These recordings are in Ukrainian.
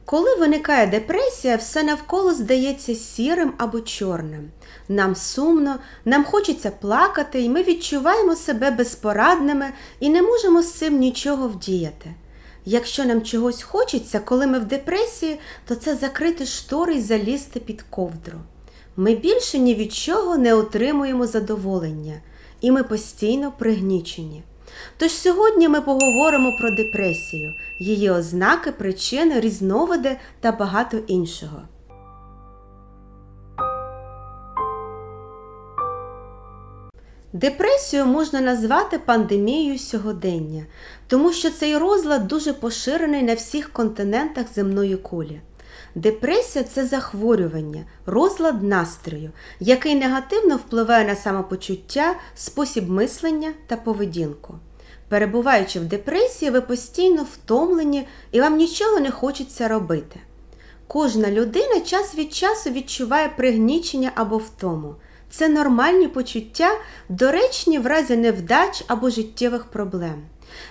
Коли виникає депресія, все навколо здається сірим або чорним. Нам сумно, нам хочеться плакати, і ми відчуваємо себе безпорадними і не можемо з цим нічого вдіяти. Якщо нам чогось хочеться, коли ми в депресії, то це закрити штори і залізти під ковдру. Ми більше ні від чого не отримуємо задоволення, і ми постійно пригнічені. Тож сьогодні ми поговоримо про депресію, її ознаки, причини, різновиди та багато іншого. Депресію можна назвати пандемією сьогодення, тому що цей розлад дуже поширений на всіх континентах земної кулі. Депресія – це захворювання, розлад настрою, який негативно впливає на самопочуття, спосіб мислення та поведінку. Перебуваючи в депресії, ви постійно втомлені і вам нічого не хочеться робити. Кожна людина час від часу відчуває пригнічення або втому. Це нормальні почуття, доречні в разі невдач або життєвих проблем.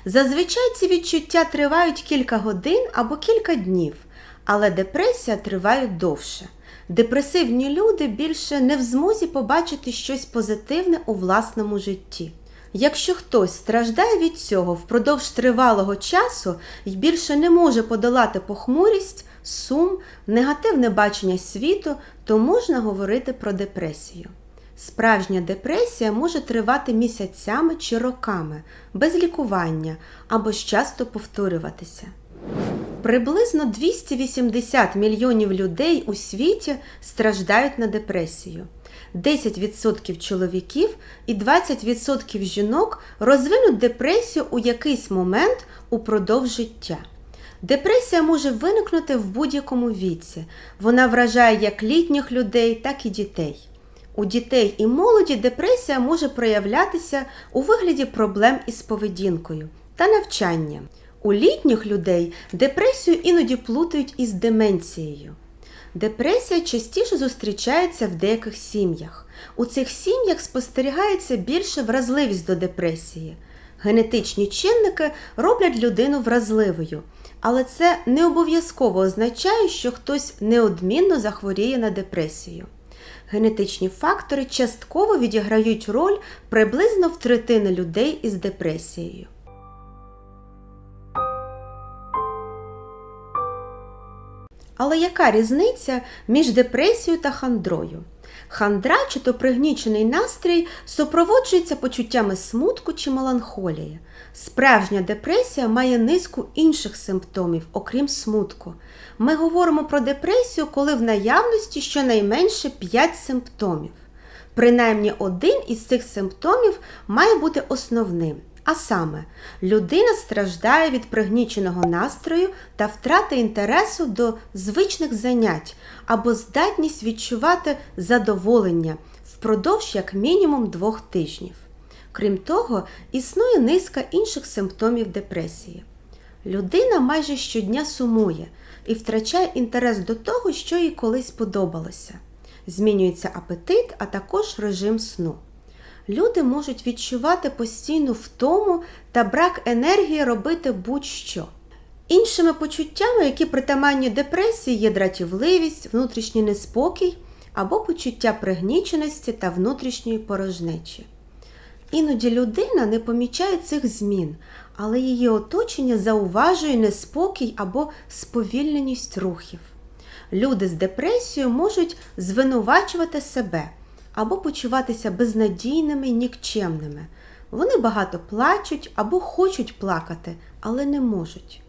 Зазвичай ці відчуття тривають кілька годин або кілька днів, але депресія триває довше. Депресивні люди більше не в змозі побачити щось позитивне у власному житті. Якщо хтось страждає від цього впродовж тривалого часу і більше не може подолати похмурість, сум, негативне бачення світу, то можна говорити про депресію. Справжня депресія може тривати місяцями чи роками, без лікування або ж часто повторюватися. Приблизно 280 мільйонів людей у світі страждають на депресію. 10% чоловіків і 20% жінок розвинуть депресію у якийсь момент упродовж життя. Депресія може виникнути в будь-якому віці. Вона вражає як літніх людей, так і дітей. У дітей і молоді депресія може проявлятися у вигляді проблем із поведінкою та навчанням. У літніх людей депресію іноді плутають із деменцією. Депресія частіше зустрічається в деяких сім'ях. У цих сім'ях спостерігається більша вразливість до депресії. Генетичні чинники роблять людину вразливою, але це не обов'язково означає, що хтось неодмінно захворіє на депресію. Генетичні фактори частково відіграють роль приблизно в третини людей із депресією. Але яка різниця між депресією та хандрою? Хандра, чи то пригнічений настрій, супроводжується почуттями смутку чи меланхолії. Справжня депресія має низку інших симптомів, окрім смутку. Ми говоримо про депресію, коли в наявності щонайменше 5 симптомів. Принаймні один із цих симптомів має бути основним. А саме, людина страждає від пригніченого настрою та втрати інтересу до звичних занять або здатність відчувати задоволення впродовж як мінімум 2 тижнів. Крім того, існує низка інших симптомів депресії. Людина майже щодня сумує і втрачає інтерес до того, що їй колись подобалося. Змінюється апетит, а також режим сну. Люди можуть відчувати постійну втому та брак енергії робити будь-що. Іншими почуттями, які притаманні депресії, є дратівливість, внутрішній неспокій або почуття пригніченості та внутрішньої порожнечі. Іноді людина не помічає цих змін, але її оточення зауважує неспокій або сповільненість рухів. Люди з депресією можуть звинувачувати себе або почуватися безнадійними й нікчемними. Вони багато плачуть або хочуть плакати, але не можуть.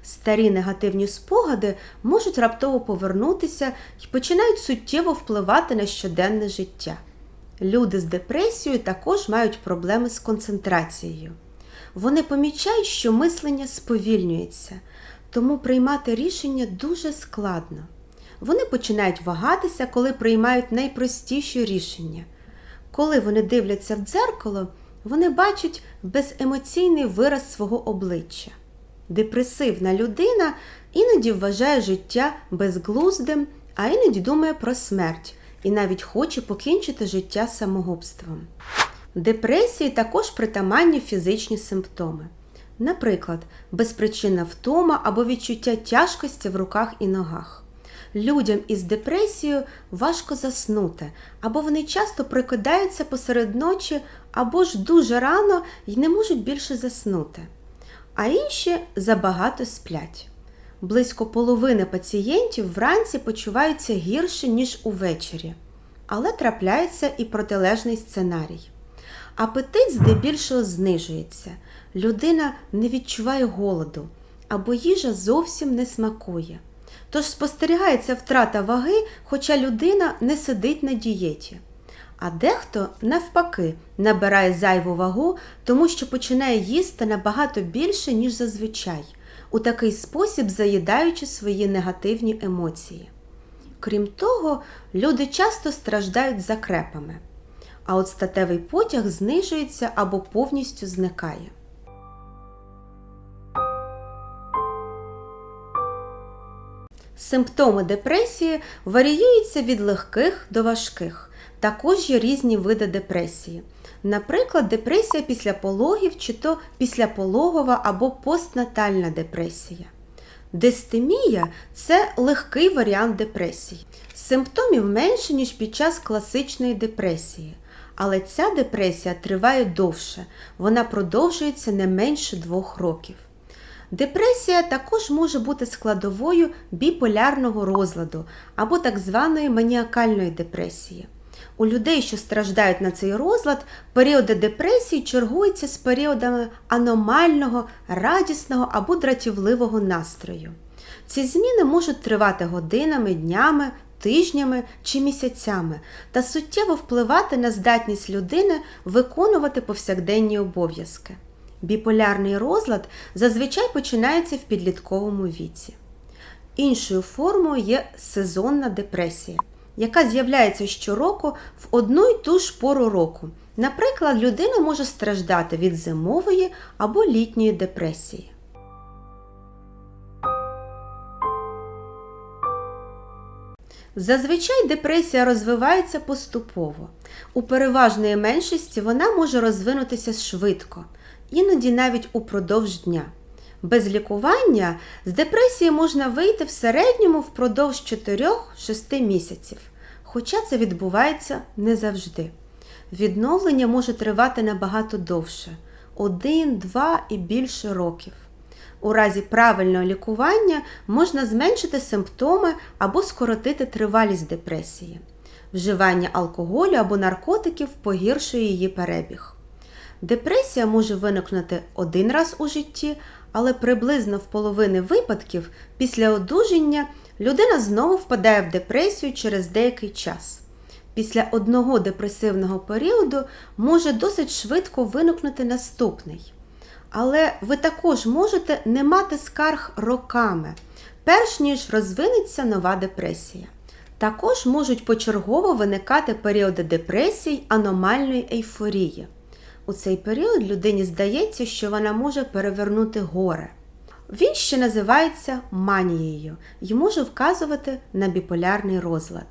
Старі негативні спогади можуть раптово повернутися і починають суттєво впливати на щоденне життя. Люди з депресією також мають проблеми з концентрацією. Вони помічають, що мислення сповільнюється, тому приймати рішення дуже складно. Вони починають вагатися, коли приймають найпростіші рішення. Коли вони дивляться в дзеркало, вони бачать беземоційний вираз свого обличчя. Депресивна людина іноді вважає життя безглуздим, а іноді думає про смерть і навіть хоче покінчити життя самогубством. Депресії також притаманні фізичні симптоми. Наприклад, безпричинна втома або відчуття тяжкості в руках і ногах. Людям із депресією важко заснути, або вони часто прокидаються посеред ночі, або ж дуже рано і не можуть більше заснути. А інші забагато сплять. Близько половини пацієнтів вранці почуваються гірше, ніж увечері. Але трапляється і протилежний сценарій. Апетит здебільшого знижується, людина не відчуває голоду, або їжа зовсім не смакує. Тож спостерігається втрата ваги, хоча людина не сидить на дієті. А дехто, навпаки, набирає зайву вагу, тому що починає їсти набагато більше, ніж зазвичай, у такий спосіб заїдаючи свої негативні емоції. Крім того, люди часто страждають закрепами, а от статевий потяг знижується або повністю зникає. Симптоми депресії варіюються від легких до важких. Також є різні види депресії. Наприклад, депресія після пологів чи то післяпологова або постнатальна депресія. Дистемія – це легкий варіант депресії. Симптомів менше, ніж під час класичної депресії. Але ця депресія триває довше, вона продовжується не менше 2 років. Депресія також може бути складовою біполярного розладу або так званої маніакальної депресії. У людей, що страждають на цей розлад, періоди депресії чергуються з періодами аномального, радісного або дратівливого настрою. Ці зміни можуть тривати годинами, днями, тижнями чи місяцями та суттєво впливати на здатність людини виконувати повсякденні обов'язки. Біполярний розлад зазвичай починається в підлітковому віці. Іншою формою є сезонна депресія, яка з'являється щороку в одну й ту ж пору року. Наприклад, людина може страждати від зимової або літньої депресії. Зазвичай депресія розвивається поступово. У переважної меншості вона може розвинутися швидко, іноді навіть упродовж дня. Без лікування з депресії можна вийти в середньому впродовж 4-6 місяців, хоча це відбувається не завжди. Відновлення може тривати набагато довше – 1, 2 і більше років. У разі правильного лікування можна зменшити симптоми або скоротити тривалість депресії. Вживання алкоголю або наркотиків погіршує її перебіг. Депресія може виникнути один раз у житті, але приблизно в половині випадків після одужання людина знову впадає в депресію через деякий час. Після одного депресивного періоду може досить швидко виникнути наступний. Але ви також можете не мати скарг роками, перш ніж розвинеться нова депресія. Також можуть почергово виникати періоди депресії, аномальної ейфорії. У цей період людині здається, що вона може перевернути горе. Він ще називається манією і може вказувати на біполярний розлад.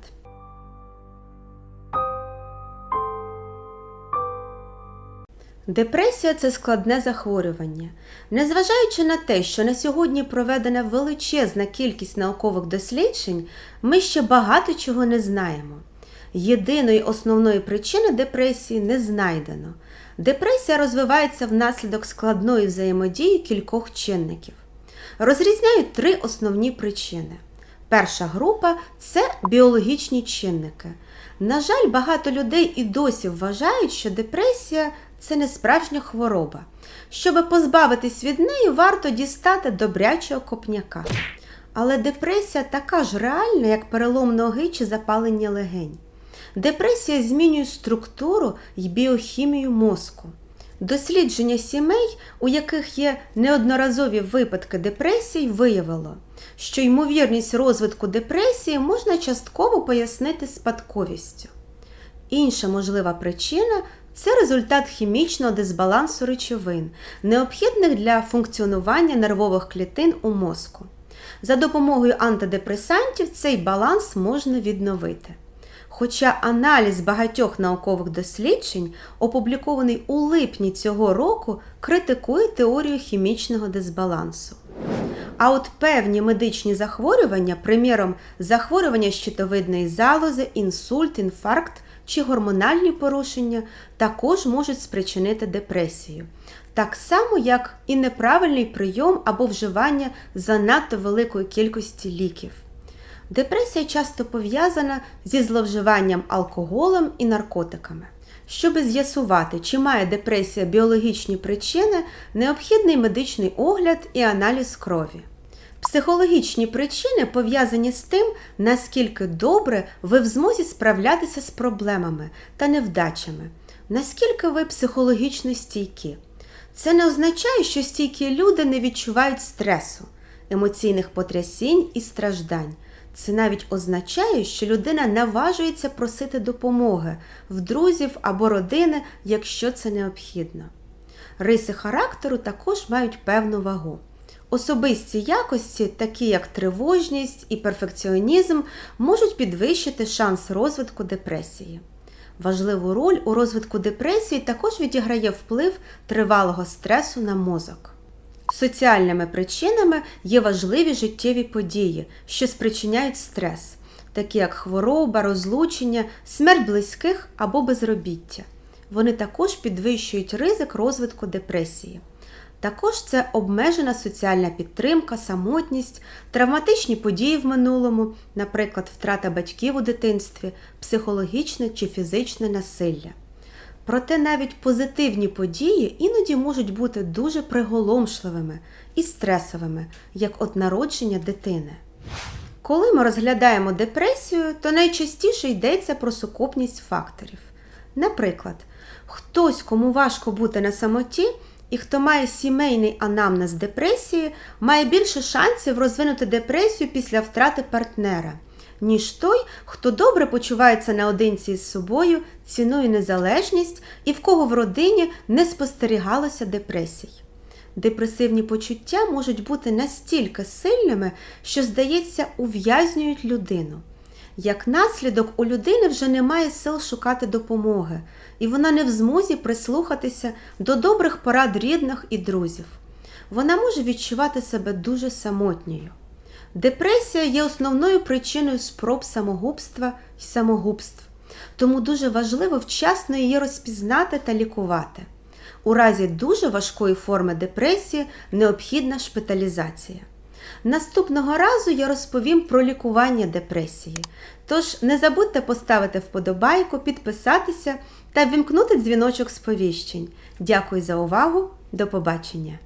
Депресія – це складне захворювання. Незважаючи на те, що на сьогодні проведена величезна кількість наукових досліджень, ми ще багато чого не знаємо. Єдиної основної причини депресії не знайдено. Депресія розвивається внаслідок складної взаємодії кількох чинників. Розрізняють 3 основні причини. Перша група – це біологічні чинники. На жаль, багато людей і досі вважають, що депресія – це не справжня хвороба. Щоби позбавитись від неї, варто дістати добрячого копняка. Але депресія така ж реальна, як перелом ноги чи запалення легень. Депресія змінює структуру і біохімію мозку. Дослідження сімей, у яких є неодноразові випадки депресії, виявило, що ймовірність розвитку депресії можна частково пояснити спадковістю. Інша можлива причина – це результат хімічного дисбалансу речовин, необхідних для функціонування нервових клітин у мозку. За допомогою антидепресантів цей баланс можна відновити. Хоча аналіз багатьох наукових досліджень, опублікований у липні цього року, критикує теорію хімічного дисбалансу. А от певні медичні захворювання, приміром, захворювання щитовидної залози, інсульт, інфаркт чи гормональні порушення, також можуть спричинити депресію. Так само, як і неправильний прийом або вживання занадто великої кількості ліків. Депресія часто пов'язана зі зловживанням алкоголем і наркотиками. Щоби з'ясувати, чи має депресія біологічні причини, необхідний медичний огляд і аналіз крові. Психологічні причини пов'язані з тим, наскільки добре ви в змозі справлятися з проблемами та невдачами, наскільки ви психологічно стійкі. Це не означає, що стійкі люди не відчувають стресу, емоційних потрясінь і страждань. Це навіть означає, що людина наважується просити допомоги в друзів або родини, якщо це необхідно. Риси характеру також мають певну вагу. Особисті якості, такі як тривожність і перфекціонізм, можуть підвищити шанс розвитку депресії. Важливу роль у розвитку депресії також відіграє вплив тривалого стресу на мозок. Соціальними причинами є важливі життєві події, що спричиняють стрес, такі як хвороба, розлучення, смерть близьких або безробіття. Вони також підвищують ризик розвитку депресії. Також це обмежена соціальна підтримка, самотність, травматичні події в минулому, наприклад, втрата батьків у дитинстві, психологічне чи фізичне насилля. Проте навіть позитивні події іноді можуть бути дуже приголомшливими і стресовими, як от народження дитини. Коли ми розглядаємо депресію, то найчастіше йдеться про сукупність факторів. Наприклад, хтось, кому важко бути на самоті, і хто має сімейний анамнез депресії, має більше шансів розвинути депресію після втрати партнера, ніж той, хто добре почувається наодинці з собою, цінує незалежність і в кого в родині не спостерігалося депресій. Депресивні почуття можуть бути настільки сильними, що, здається, ув'язнюють людину. Як наслідок, у людини вже немає сил шукати допомоги, і вона не в змозі прислухатися до добрих порад рідних і друзів. Вона може відчувати себе дуже самотньою. Депресія є основною причиною спроб самогубства і самогубств, тому дуже важливо вчасно її розпізнати та лікувати. У разі дуже важкої форми депресії необхідна шпиталізація. Наступного разу я розповім про лікування депресії. Тож не забудьте поставити вподобайку, підписатися та ввімкнути дзвіночок сповіщень. Дякую за увагу, до побачення!